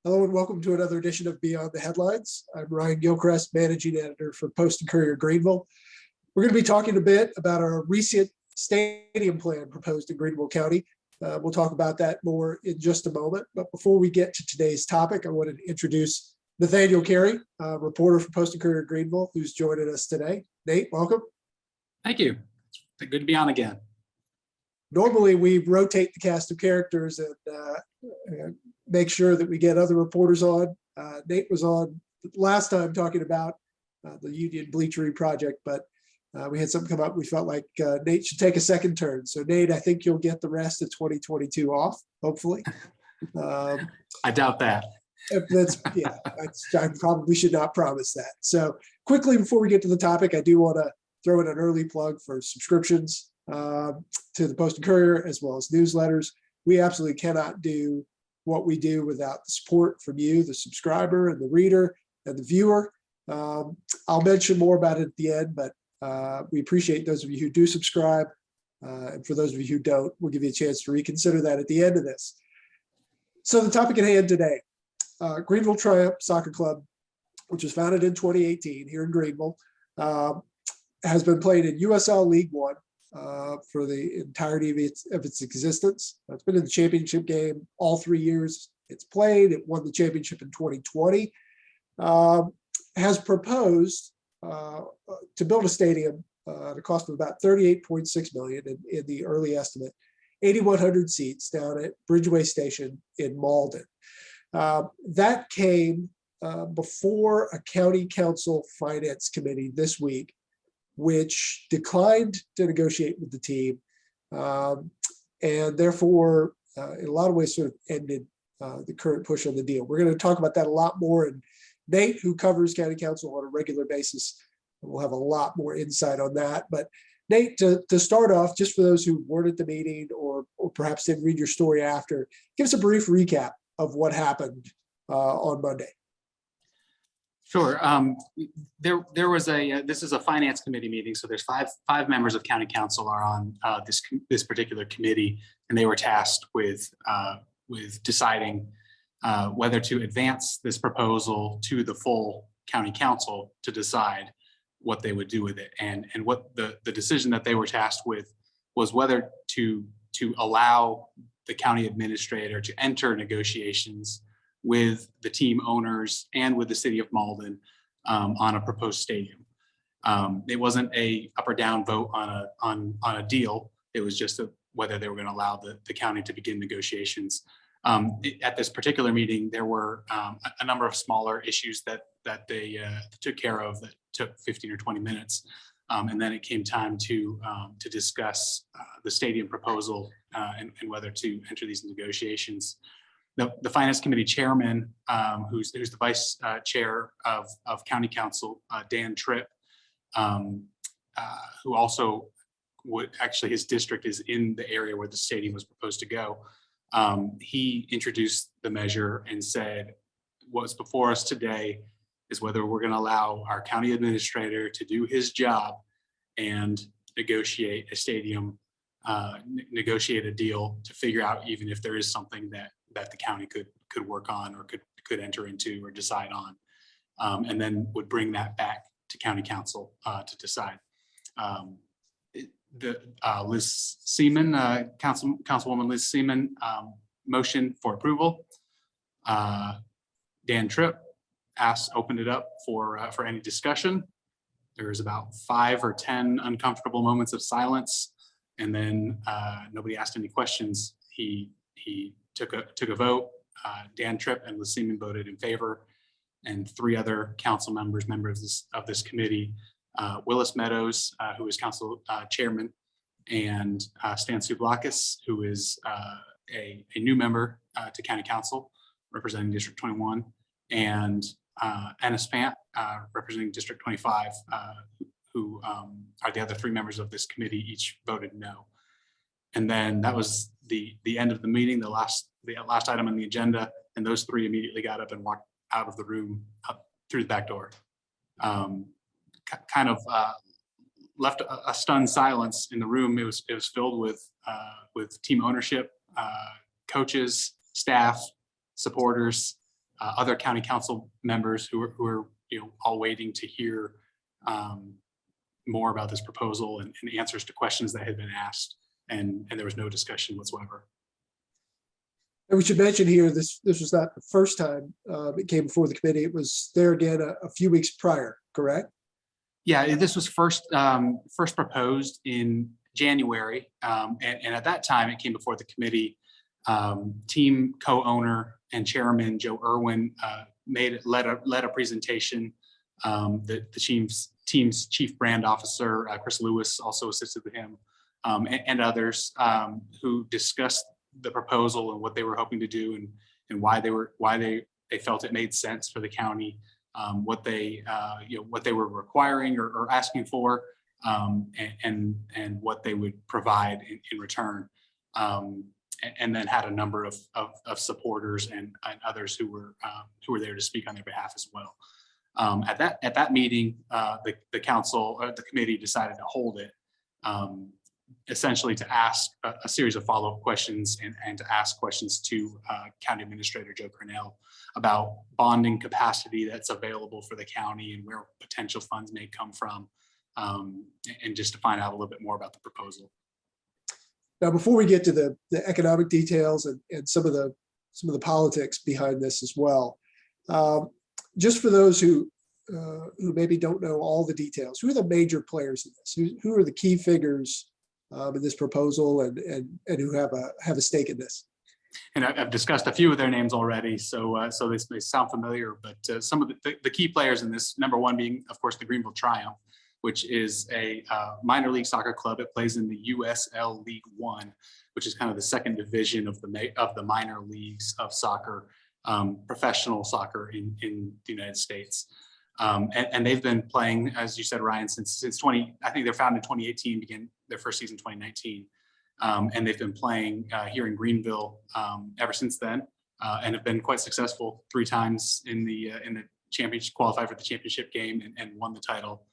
Hello and welcome to another edition of Beyond the Headlines. I'm Ryan Gilchrest, Managing Editor for Post and Courier Greenville. We're going to be talking a bit about our recent stadium plan proposed in Greenville County. We'll talk about that more in just a moment. But before we get to today's topic, I wanted to introduce Nathaniel Carey, reporter for Post and Courier Greenville, who's joining us today. Nate, welcome. Thank you. It's good to be on again. Normally, we rotate the cast of characters and make sure that we get other reporters on. Nate was on last time talking about the Union Bleachery project, but we had something come up. We felt like Nate should take a second turn. So Nate, I think you'll get the rest of 2022 off, hopefully. I doubt that. I probably should not promise that. So quickly, before we get to the topic, I do want to throw in an early plug for subscriptions to the Post and Courier as well as newsletters. We absolutely cannot do what we do without the support from you, the subscriber and the reader and the viewer. I'll mention more about it at the end, but we appreciate those of you who do subscribe. And for those of you who don't, we'll give you a chance to reconsider that at the end of this. So the topic at hand today, Greenville Triumph Soccer Club, which was founded in 2018 here in Greenville, has been played in USL League One for the entirety of its existence. It's been in the championship game all 3 years it's played. It won the championship in 2020. Has proposed to build a stadium at a cost of about $38.6 million in the early estimate, 8,100 seats down at Bridgeway Station in Mauldin. That came before a county council finance committee this week, which declined to negotiate with the team, and therefore, in a lot of ways, sort of ended the current push on the deal. We're going to talk about that a lot more, and Nate, who covers county council on a regular basis, will have a lot more insight on that. But Nate, to start off, just for those who weren't at the meeting or perhaps didn't read your story after, give us a brief recap of what happened on Monday. Sure. There was this is a finance committee meeting, so there's five members of county council are on this particular committee, and they were tasked with deciding whether to advance this proposal to the full county council to decide what they would do with it. And what the decision that they were tasked with was whether to allow the county administrator to enter negotiations with the team owners and with the city of Mauldin on a proposed stadium. It wasn't a up or down vote on a deal. It was just whether they were going to allow the county to begin negotiations. At this particular meeting, there were a number of smaller issues that they took care of that took 15 or 20 minutes. And then it came time to discuss the stadium proposal and whether to enter these negotiations. The finance committee chairman, who's the vice chair of county council, Dan Tripp, who also his district is in the area where the stadium was proposed to go. He introduced the measure and said, what's before us today is whether we're going to allow our county administrator to do his job and negotiate a stadium, negotiate a deal to figure out even if there is something that the county could work on or could enter into or decide on, and then would bring that back to county council to decide. Liz Seaman, Councilwoman Liz Seaman, motion for approval. Dan Tripp opened it up for any discussion. There was about 5 or 10 uncomfortable moments of silence, and then nobody asked any questions. He took a vote. Dan Tripp and Liz Seaman voted in favor, and 3 other council members of this committee, Willis Meadows, who is council chairman, and Stan Soublakis, who is a new member to county council representing District 21, and Anna Spant, representing District 25, who are the other 3 members of this committee, each voted no. And then that was the end of the meeting, the last item on the agenda, and those 3 immediately got up and walked out of the room up through the back door. Kind of left a stunned silence in the room. It was filled with team ownership, coaches, staff, supporters, other county council members who are all waiting to hear more about this proposal and answers to questions that had been asked, and there was no discussion whatsoever. And we should mention here, this was not the first time it came before the committee. It was there again a few weeks prior, correct? Yeah, this was first proposed in January, and at that time it came before the committee. Team co-owner and chairman Joe Irwin led a presentation. The team's chief brand officer Chris Lewis also assisted with him, and others who discussed the proposal and what they were hoping to do, and why they felt it made sense for the county, what they were requiring or asking for, and what they would provide in return, and then had a number of supporters and others who were there to speak on their behalf as well. At that meeting, the council, the committee decided to hold it, essentially to ask a series of follow-up questions and to ask questions to County Administrator Joe Cornell about bonding capacity that's available for the county and where potential funds may come from, and just to find out a little bit more about the proposal. Now, before we get to the economic details and some of the politics behind this as well, just for those who maybe don't know all the details, who are the major players in this? Who are the key figures in this proposal, and who have a stake in this? And I've discussed a few of their names already, so this may sound familiar, but some of the key players in this, number one being, of course, the Greenville Triumph, which is a minor league soccer club. It plays in the USL League One, which is kind of the second division of the minor leagues of soccer, professional soccer in the United States. And they've been playing, as you said, Ryan, since I think they're founded in 2018, began their first season in 2019. And they've been playing here in Greenville ever since then, and have been quite successful 3 times in the championship, qualified for the championship game, and won the title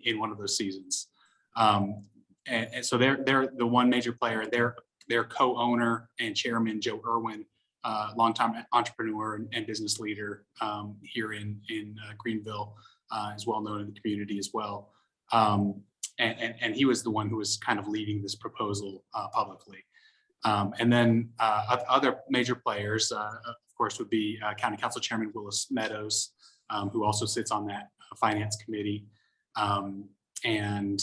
in one of those seasons. And so they're the one major player. Their co-owner and chairman Joe Irwin, longtime entrepreneur and business leader here in Greenville, is well known in the community as well. And he was the one who was kind of leading this proposal publicly. And then other major players, of course, would be County Council Chairman Willis Meadows, who also sits on that finance committee. And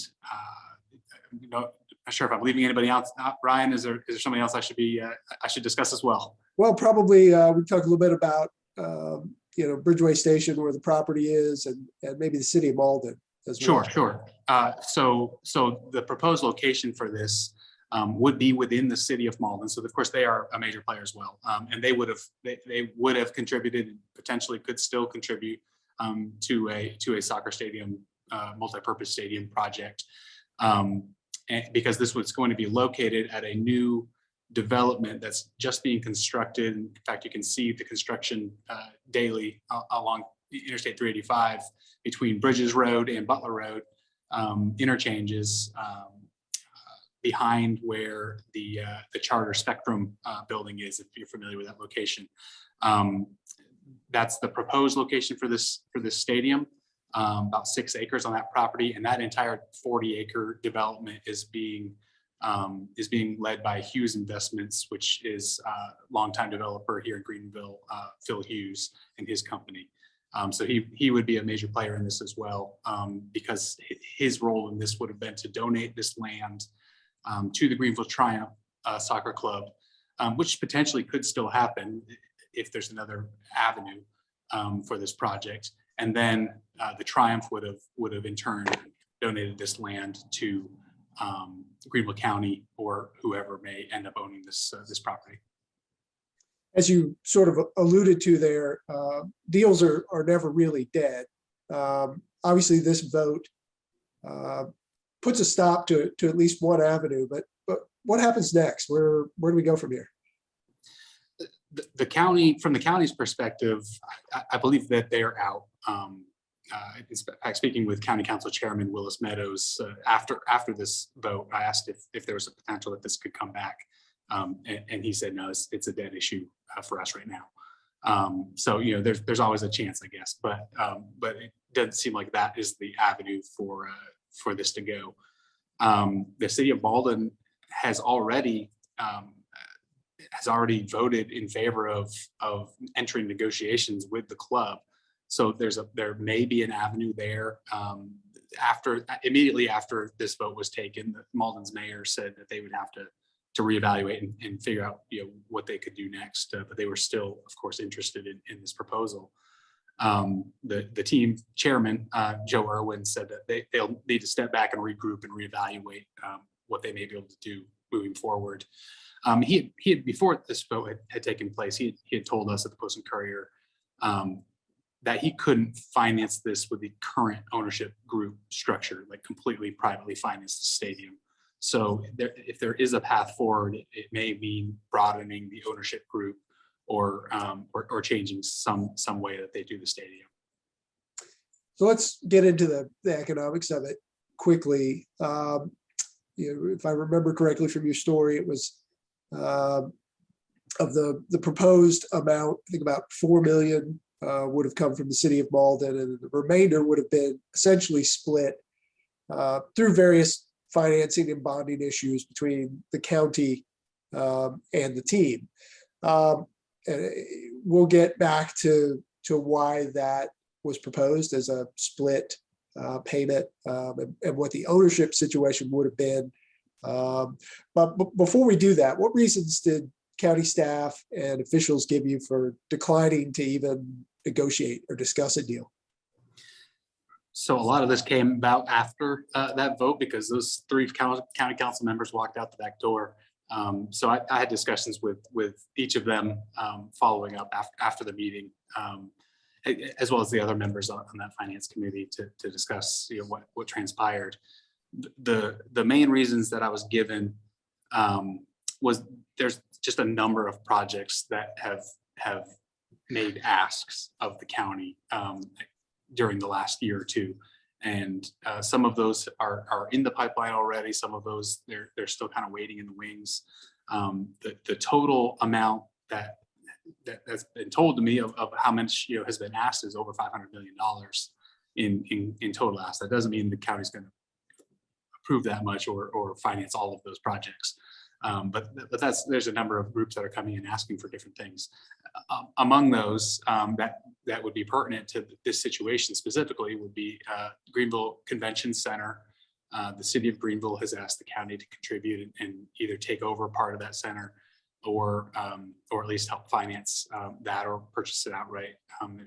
not sure if I'm leaving anybody else out. Ryan, is there somebody else I should discuss as well? Well, probably we talk a little bit about Bridgeway Station, where the property is, and maybe the city of Mauldin as well. Sure. So the proposed location for this would be within the city of Mauldin. So of course they are a major player as well, and they would have contributed, and potentially could still contribute to a soccer stadium, multi-purpose stadium project, and because this was going to be located at a new development that's just being constructed. In fact, you can see the construction daily along Interstate 385 between Bridges Road and Butler Road, interchanges behind where the Charter Spectrum building is, if you're familiar with that location. That's the proposed location for this stadium, about 6 acres on that property, and that entire 40-acre development is being led by Hughes Investments, which is a longtime developer here in Greenville, Phil Hughes and his company. So he would be a major player in this as well, because his role in this would have been to donate this land to the Greenville Triumph Soccer Club, which potentially could still happen if there's another avenue for this project. And then the Triumph would have in turn donated this land to Greenville County or whoever may end up owning this property. As you sort of alluded to there, deals are never really dead. Obviously, this vote puts a stop to at least one avenue, but what happens next? Where do we go from here? The county, from the county's perspective, I believe that they're out. Speaking with County Council Chairman Willis Meadows after this vote, I asked if there was a potential that this could come back, and he said no, it's a dead issue for us right now. So, there's always a chance, I guess, but it doesn't seem like that is the avenue for this to go. The city of Mauldin has already voted in favor of entering negotiations with the club. So there may be an avenue there. Immediately after this vote was taken, Mauldin's mayor said that they would have to reevaluate and figure out what they could do next. But they were still, of course, interested in this proposal. The team chairman, Joe Irwin, said that they'll need to step back and regroup and reevaluate what they may be able to do moving forward. He had before this vote had taken place, he had told us at the Post and Courier that he couldn't finance this with the current ownership group structure, like completely privately finance the stadium. So if there is a path forward, it may mean broadening the ownership group or changing some way that they do the stadium. So let's get into the economics of it quickly. If I remember correctly from your story, it was of the proposed amount, I think about $4 million would have come from the city of Mauldin, and the remainder would have been essentially split through various financing and bonding issues between the county and the team. And we'll get back to why that was proposed as a split payment and what the ownership situation would have been. But before we do that, what reasons did county staff and officials give you for declining to even negotiate or discuss a deal? So a lot of this came about after that vote, because those 3 county council members walked out the back door. So I had discussions with each of them following up after the meeting, as well as the other members on that finance committee to discuss what transpired. The main reasons that I was given was there's just a number of projects that have made asks of the county during the last year or two, and some of those are in the pipeline already. Some of those they're still kind of waiting in the wings. The total amount that's been told to me of how much has been asked is over $500 million in total ask. That doesn't mean the county's going to approve that much or finance all of those projects. But there's a number of groups that are coming in asking for different things. Among those that would be pertinent to this situation specifically would be Greenville Convention Center. The city of Greenville has asked the county to contribute and either take over part of that center or at least help finance that or purchase it outright.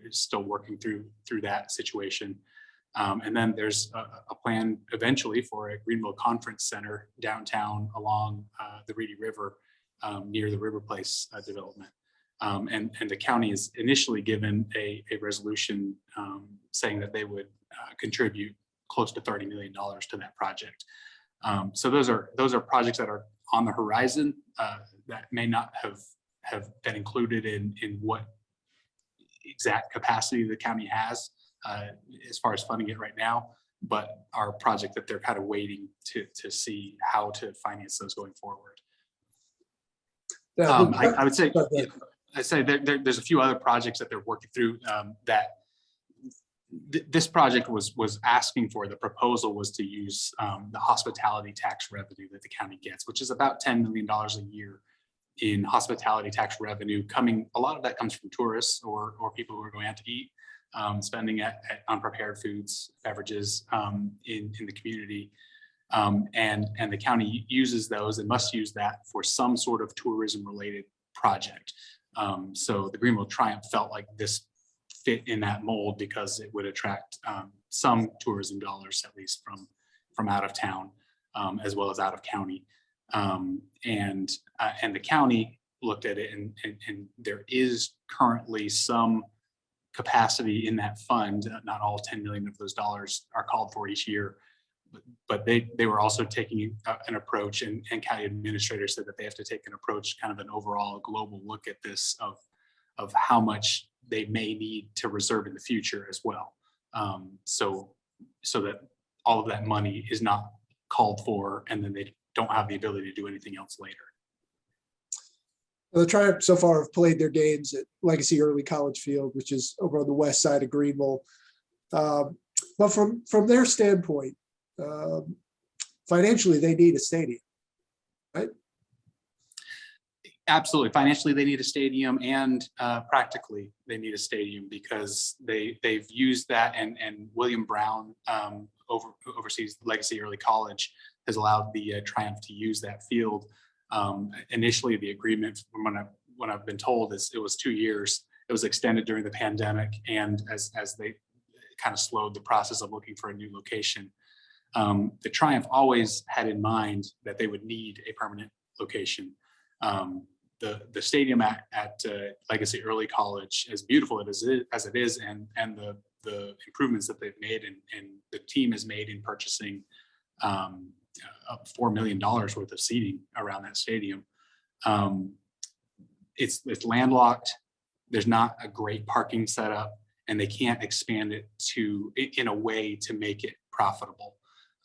It's still working through that situation. And then there's a plan eventually for a Greenville Conference Center downtown along the Reedy River near the River Place development. And the county is initially given a resolution saying that they would contribute close to $30 million to that project. So those are projects that are on the horizon that may not have been included in what exact capacity the county has as far as funding it right now, but are a project that they're kind of waiting to see how to finance those going forward. I would say, there's a few other projects that they're working through that this project was asking for. The proposal was to use the hospitality tax revenue that the county gets, which is about $10 million a year in hospitality tax revenue. A lot of that comes from tourists or people who are going out to eat, spending on prepared foods, beverages in the community. And the county uses those and must use that for some sort of tourism related project. So the Greenville Triumph felt like this fit in that mold because it would attract some tourism dollars, at least from out of town, as well as out of county. And the county looked at it and there is currently some capacity in that fund. Not all 10 million of those dollars are called for each year, but they were also taking an approach, and county administrators said that they have to take an approach, kind of an overall global look at this of how much they may need to reserve in the future as well. So that all of that money is not called for and then they don't have the ability to do anything else later. The Triumph so far have played their games at Legacy Early College Field, which is over on the west side of Greenville. But from their standpoint, financially, they need a stadium, right? Absolutely. Financially, they need a stadium, and practically, they need a stadium because they've used that, and William Brown oversees Legacy Early College has allowed the Triumph to use that field. Initially, the agreement, from what I've been told, is it was 2 years. It was extended during the pandemic, and as they kind of slowed the process of looking for a new location. The Triumph always had in mind that they would need a permanent location. The stadium at Legacy Early College, as beautiful as it is, and the improvements that they've made and the team has made in purchasing up $4 million worth of seating around that stadium. It's landlocked. There's not a great parking setup, and they can't expand it in a way to make it profitable.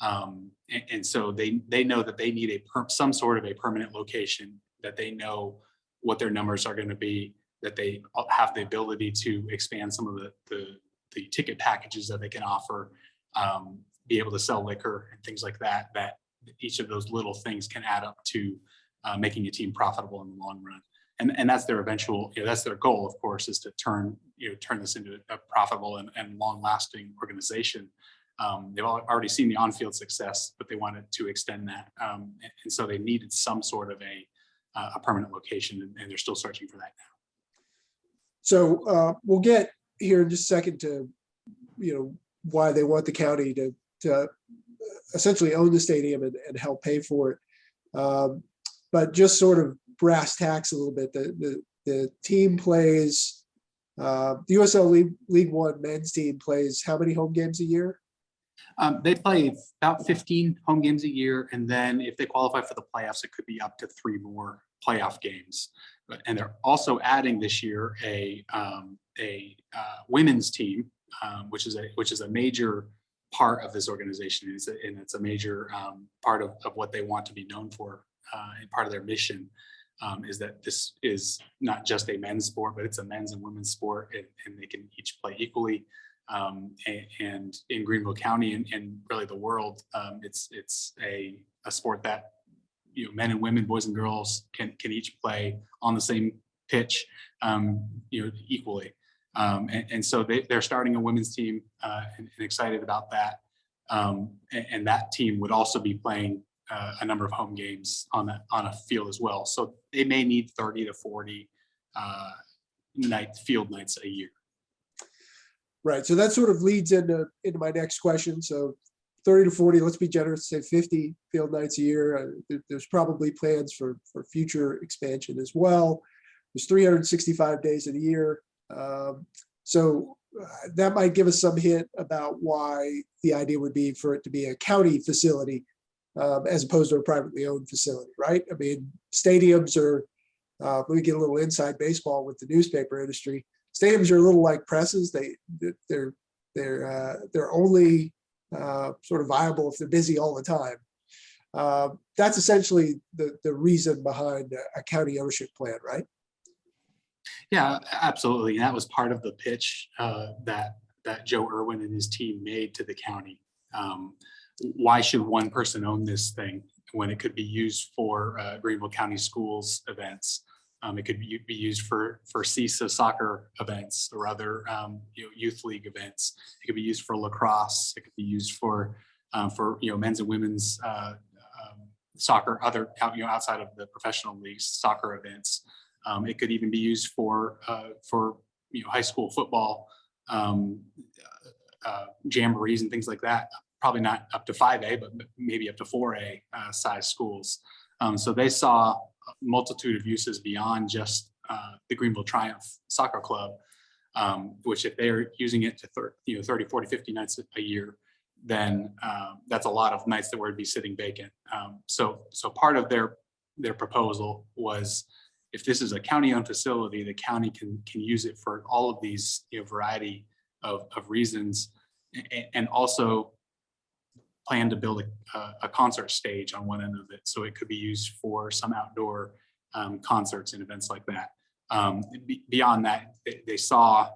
And so they know that they need some sort of a permanent location, that they know what their numbers are going to be, that they have the ability to expand some of the ticket packages that they can offer, be able to sell liquor and things like that, that each of those little things can add up to making a team profitable in the long run. And that's their eventual, that's their goal, of course, is to turn this into a profitable and long-lasting organization. They've already seen the on-field success, but they wanted to extend that. And so they needed some sort of a permanent location, and they're still searching for that now. So we'll get here in just a second to, why they want the county to essentially own the stadium and help pay for it. But just sort of brass tacks a little bit, the team plays, the USL League One men's team plays how many home games a year? They play about 15 home games a year, and then if they qualify for the playoffs, it could be up to 3 more playoff games. And they're also adding this year a women's team, which is a major part of this organization, and it's a major part of what they want to be known for, and part of their mission. Is that this is not just a men's sport, but it's a men's and women's sport, and they can each play equally. And in Greenville County and really the world, it's a sport that men and women, boys and girls can each play on the same pitch, equally. And so they're starting a women's team, and excited about that. And that team would also be playing a number of home games on a field as well. So they may need 30 to 40 field nights a year. Right. So that sort of leads into my next question. So 30 to 40, let's be generous, say 50 field nights a year. There's probably plans for future expansion as well. There's 365 days in a year. So that might give us some hint about why the idea would be for it to be a county facility, as opposed to a privately owned facility, right? I mean, stadiums are, let me get a little inside baseball with the newspaper industry. Stadiums are a little like presses. They're only sort of viable if they're busy all the time. That's essentially the reason behind a county ownership plan, right? Yeah, absolutely. And that was part of the pitch that Joe Irwin and his team made to the county. Why should one person own this thing when it could be used for Greenville County Schools events? It could be used for CISA soccer events or other youth league events. It could be used for lacrosse. It could be used for men's and women's soccer, other outside of the professional leagues, soccer events. It could even be used for high school football jamborees and things like that. Probably not up to 5A, but maybe up to 4A size schools. So they saw a multitude of uses beyond just the Greenville Triumph Soccer Club, which if they're using it to 30, 40, 50 nights a year, then that's a lot of nights that would be sitting vacant. So part of their proposal was, if this is a county-owned facility, the county can use it for all of these variety of reasons, and also plan to build a concert stage on one end of it, so it could be used for some outdoor concerts and events like that. Beyond that, they saw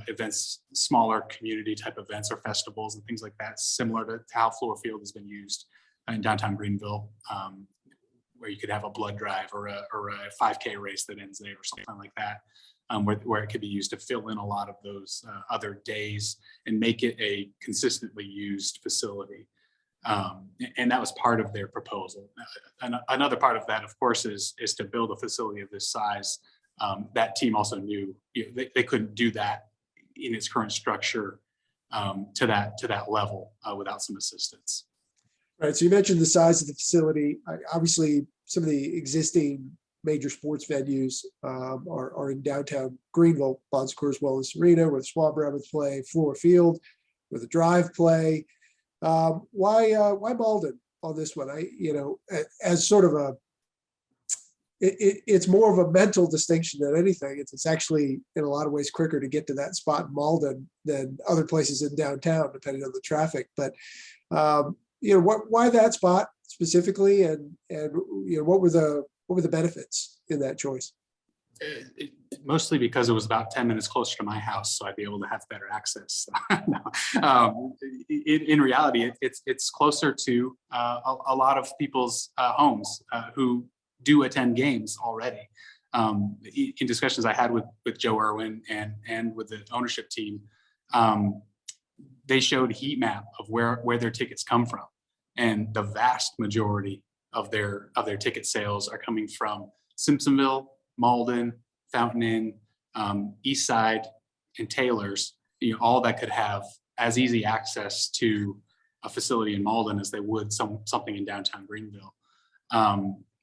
events, smaller community type events or festivals and things like that, similar to how Floor Field has been used in downtown Greenville, where you could have a blood drive or a 5K race that ends there or something like that, where it could be used to fill in a lot of those other days and make it a consistently used facility. And that was part of their proposal. Another part of that, of course, is to build a facility of this size. That team also knew they couldn't do that in its current structure to that level without some assistance. Right. So you mentioned the size of the facility. Obviously, some of the existing major sports venues are in downtown Greenville, Bon Secours Wellness Arena, where the Swamp Rabbits play, Floor Field, where the Drive play. Why Mauldin on this one? As sort of it's more of a mental distinction than anything. It's actually in a lot of ways quicker to get to that spot in Mauldin than other places in downtown, depending on the traffic. But why that spot specifically, and what were the benefits in that choice? Mostly because it was about 10 minutes closer to my house, so I'd be able to have better access. In reality, it's closer to a lot of people's homes who do attend games already. In discussions I had with Joe Irwin and with the ownership team, they showed a heat map of where their tickets come from, and the vast majority of their ticket sales are coming from Simpsonville, Mauldin, Fountain Inn, East Side, and Taylor's. All that could have as easy access to a facility in Mauldin as they would something in downtown Greenville.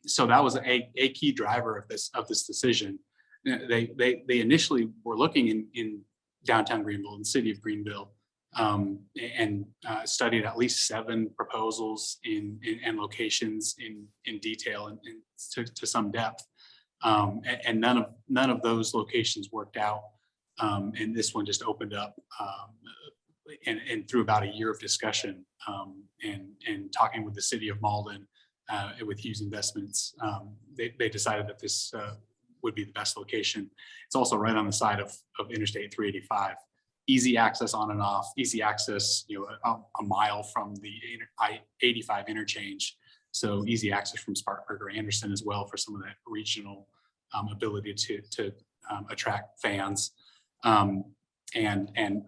So that was a key driver of this decision. They initially were looking in downtown Greenville, in the city of Greenville, and studied at least 7 proposals and locations in detail and to some depth. And none of those locations worked out. And this one just opened up, and through about a year of discussion and talking with the city of Mauldin, with Hughes Investments, they decided that this would be the best location. It's also right on the side of Interstate 385. Easy access on and off, easy access, a mile from the I-85 interchange. So easy access from Spartanburg or Anderson as well for some of that regional ability to attract fans. And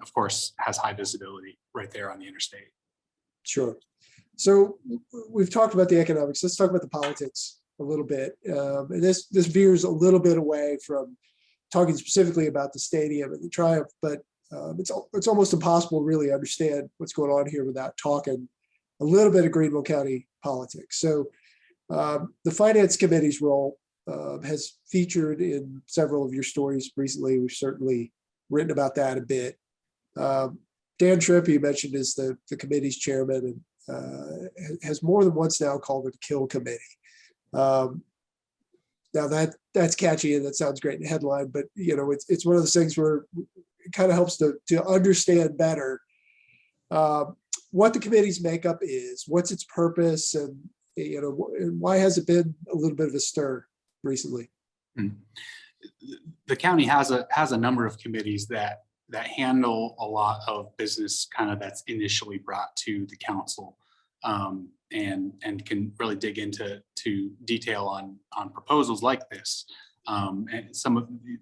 of course has high visibility right there on the interstate. Sure. So we've talked about the economics. Let's talk about the politics a little bit. And this veers a little bit away from talking specifically about the stadium and the Triumph, but it's almost impossible to really understand what's going on here without talking a little bit of Greenville County politics. So the Finance Committee's role has featured in several of your stories recently. We've certainly written about that a bit. Dan Tripp, you mentioned, is the committee's chairman and has more than once now called it a kill committee. Now that's catchy and that sounds great in the headline, but it's one of those things where it kind of helps to understand better what the committee's makeup is, what's its purpose, and why has it been a little bit of a stir recently? The county has a number of committees that handle a lot of business kind of that's initially brought to the council, and can really dig into detail on proposals like this. And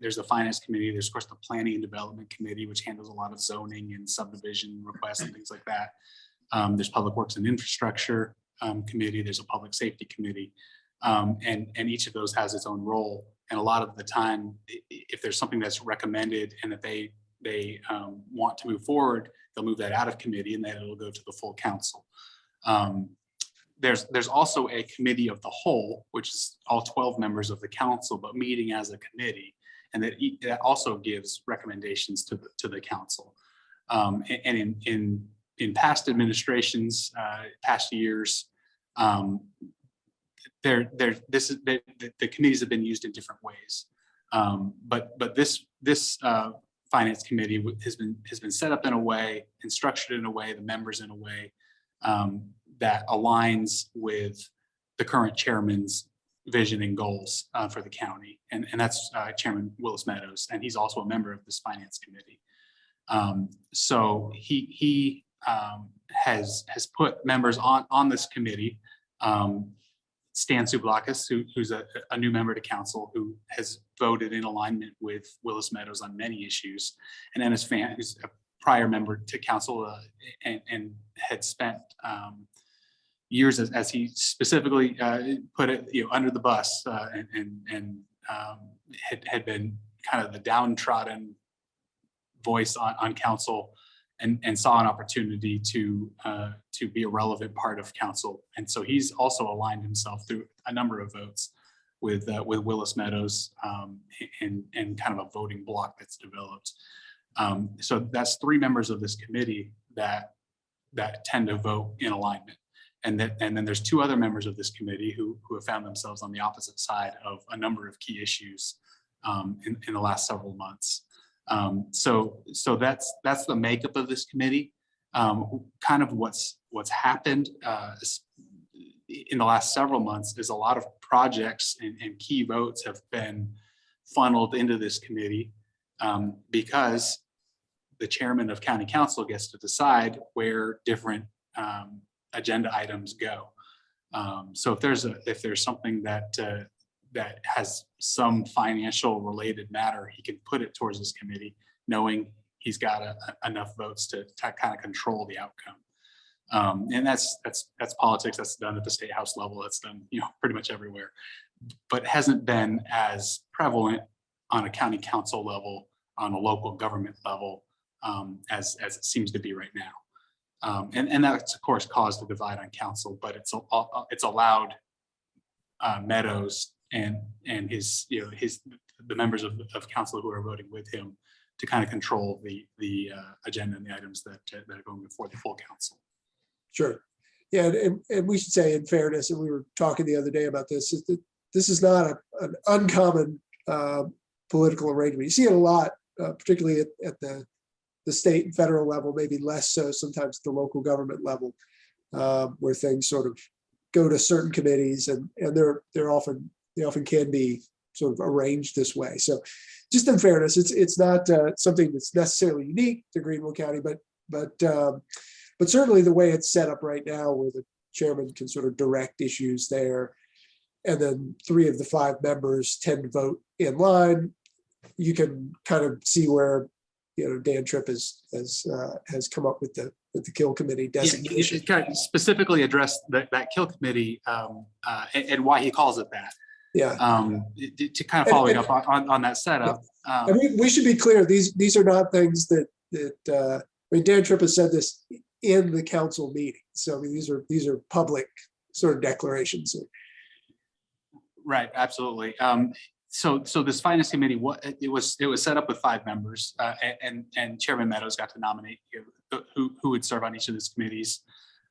there's the Finance Committee. There's of course the Planning and Development Committee, which handles a lot of zoning and subdivision requests and things like that. There's Public Works and Infrastructure Committee. There's a Public Safety Committee, and each of those has its own role. And a lot of the time, if there's something that's recommended and that they want to move forward, they'll move that out of committee and then it'll go to the full council. There's also a committee of the whole, which is all 12 members of the council, but meeting as a committee, and that also gives recommendations to the council. And in past administrations, past years, the committees have been used in different ways. But this Finance Committee has been set up in a way and structured in a way, the members in a way that aligns with the current chairman's vision and goals for the county, and that's Chairman Willis Meadows, and he's also a member of this finance committee. So he has put members on this committee. Stan Sublakis, who's a new member to council, who has voted in alignment with Willis Meadows on many issues, and Ennis Fan, who's a prior member to council and had spent years, as he specifically put it, under the bus, and had been kind of the downtrodden voice on council, and saw an opportunity to be a relevant part of council. And so he's also aligned himself through a number of votes with Willis Meadows, and kind of a voting block that's developed. So that's 3 members of this committee that tend to vote in alignment. And then there's 2 other members of this committee who have found themselves on the opposite side of a number of key issues in the last several months. So that's the makeup of this committee. Kind of what's happened in the last several months is a lot of projects and key votes have been funneled into this committee, because the chairman of county council gets to decide where different agenda items go. So if there's something that has some financial related matter, he can put it towards this committee, knowing he's got enough votes to kind of control the outcome. And that's politics. That's done at the state house level. That's done, pretty much everywhere, but hasn't been as prevalent on a county council level, on a local government level, as it seems to be right now. And that's of course caused a divide on council, but it's allowed Meadows and the members of council who are voting with him to kind of control the agenda and the items that are going before the full council. Sure. Yeah, and we should say, in fairness, and we were talking the other day about this, is that this is not an uncommon political arrangement. You see it a lot, particularly at the state and federal level, maybe less so sometimes at the local government level, where things sort of go to certain committees, and they often can be sort of arranged this way. So just in fairness, it's not something that's necessarily unique to Greenville County, but certainly the way it's set up right now, where the chairman can sort of direct issues there, and then 3 of the 5 members tend to vote in line, you can kind of see where Dan Tripp has come up with the Kill Committee designation. Yeah, kind of specifically addressed that Kill Committee and why he calls it that. Yeah. To kind of following up on that setup. I mean, we should be clear. These are not things that I mean, Dan Tripp has said this in the council meeting. So I mean, these are public sort of declarations. Right. Absolutely. So this finance committee, it was set up with 5 members, and Chairman Meadows got to nominate who would serve on each of these committees,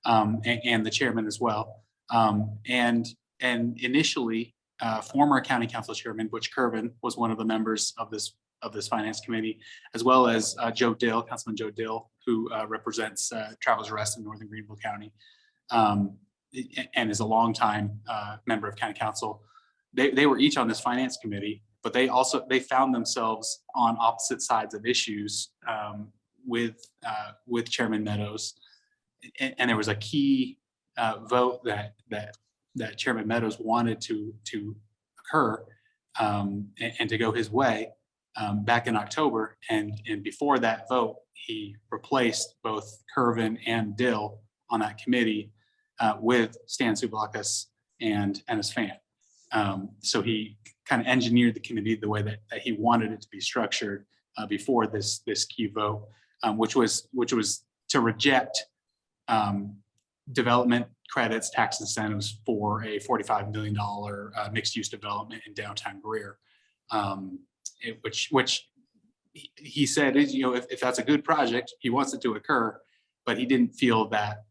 and the chairman as well. And initially, former county council chairman Butch Kervin was one of the members of this finance committee, as well as Councilman Joe Dill, who represents Travelers Rest in Northern Greenville County, and is a longtime member of county council. They were each on this finance committee, but they found themselves on opposite sides of issues with Chairman Meadows, and there was a key vote that Chairman Meadows wanted to occur and to go his way back in October, and before that vote, he replaced both Kervin and Dill on that committee with Stan Sublakis and Ennis Fan. So he kind of engineered the committee the way that he wanted it to be structured before this key vote, which was to reject development credits, tax incentives for a $45 million mixed-use development in downtown Courier, which he said is, if that's a good project, he wants it to occur, but he didn't feel that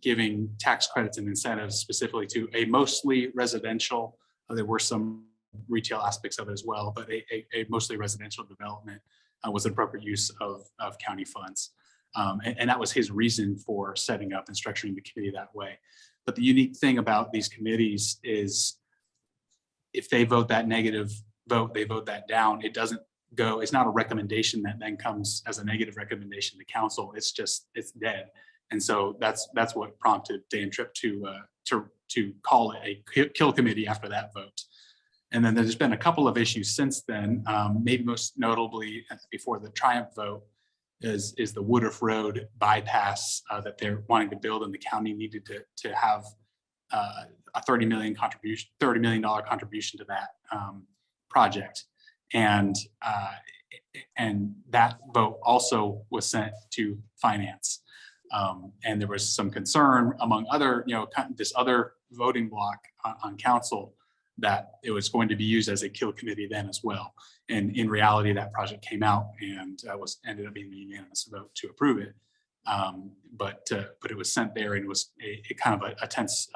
giving tax credits and incentives specifically to a mostly residential, there were some retail aspects of it as well, but a mostly residential development was an appropriate use of county funds. And that was his reason for setting up and structuring the committee that way. But the unique thing about these committees is if they vote that negative vote, they vote that down. It doesn't go, it's not a recommendation that then comes as a negative recommendation to council. It's just, it's dead. And so that's what prompted Dan Tripp to call it a kill committee after that vote. And then there's been a couple of issues since then, maybe most notably before the Triumph vote is the Woodruff Road bypass that they're wanting to build, and the county needed to have a $30 million contribution to that project. And that vote also was sent to finance. And there was some concern among other, this other voting block on council that it was going to be used as a kill committee then as well. And in reality, that project came out and ended up being a unanimous vote to approve it. But it was sent there, and it was a kind of a tense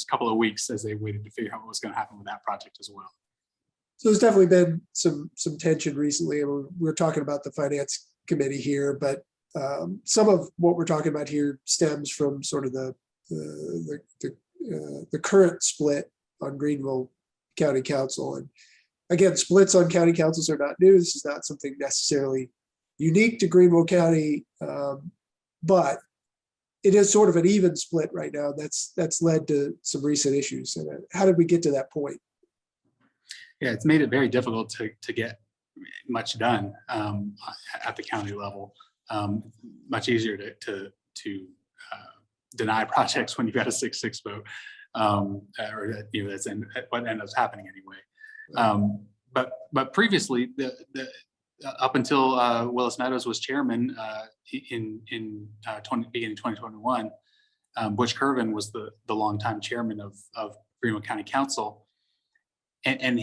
couple of weeks as they waited to figure out what was going to happen with that project as well. So there's definitely been some tension recently. And we're talking about the finance committee here, but some of what we're talking about here stems from sort of the current split on Greenville County Council. And again, splits on county councils are not new. This is not something necessarily unique to Greenville County, but it is sort of an even split right now. That's led to some recent issues. And how did we get to that point? Yeah, it's made it very difficult to get much done at the county level. Much easier to deny projects when you've got a 6-6 vote, or that's what ends up happening anyway. But previously, up until Willis Meadows was chairman in beginning 2021, Butch Curvin was the longtime chairman of Greenville County Council. And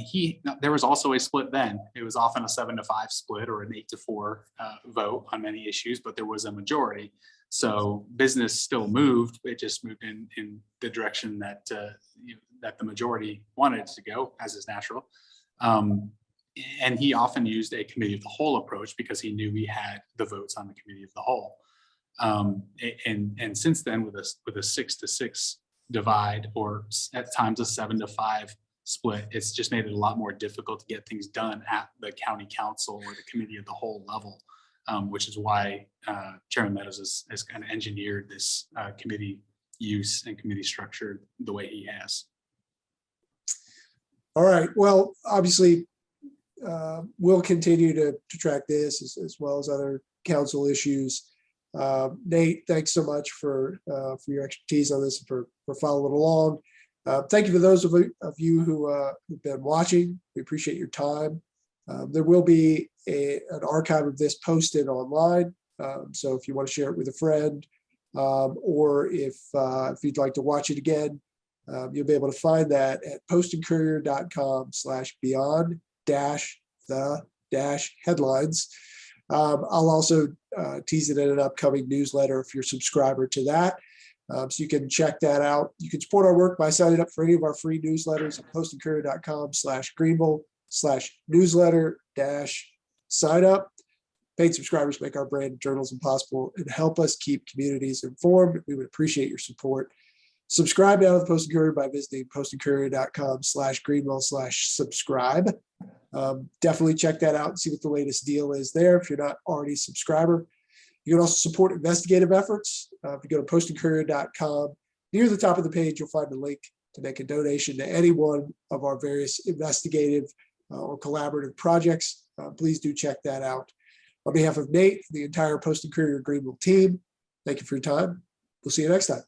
there was also a split then. It was often a 7-5 split or an 8-4 vote on many issues, but there was a majority. So business still moved. It just moved in the direction that that the majority wanted it to go, as is natural. And he often used a committee of the whole approach because he knew he had the votes on the committee of the whole. And since then, with a 6-6 divide, or at times a 7-5 split, it's just made it a lot more difficult to get things done at the county council or the committee of the whole level, which is why Chairman Meadows has kind of engineered this committee use and committee structure the way he has. All right. Well, obviously, we'll continue to track this as well as other council issues. Nate, thanks so much for your expertise on this and for following along. Thank you for those of you who've been watching. We appreciate your time. There will be an archive of this posted online. So if you want to share it with a friend, or if you'd like to watch it again, you'll be able to find that at postandcourier.com/beyond-the-headlines. I'll also tease it in an upcoming newsletter if you're a subscriber to that. So you can check that out. You can support our work by signing up for any of our free newsletters at postandcourier.com/Greenville/newsletter-sign up. Paid subscribers make our brand of journalism possible and help us keep communities informed. We would appreciate your support. Subscribe now to the Post and Courier by visiting postandcourier.com/Greenville/subscribe. Definitely check that out and see what the latest deal is there if you're not already a subscriber. You can also support investigative efforts. If you go to postandcourier.com, near the top of the page, you'll find a link to make a donation to any one of our various investigative or collaborative projects. Please do check that out. On behalf of Nate, the entire Post and Courier Greenville team, thank you for your time. We'll see you next time.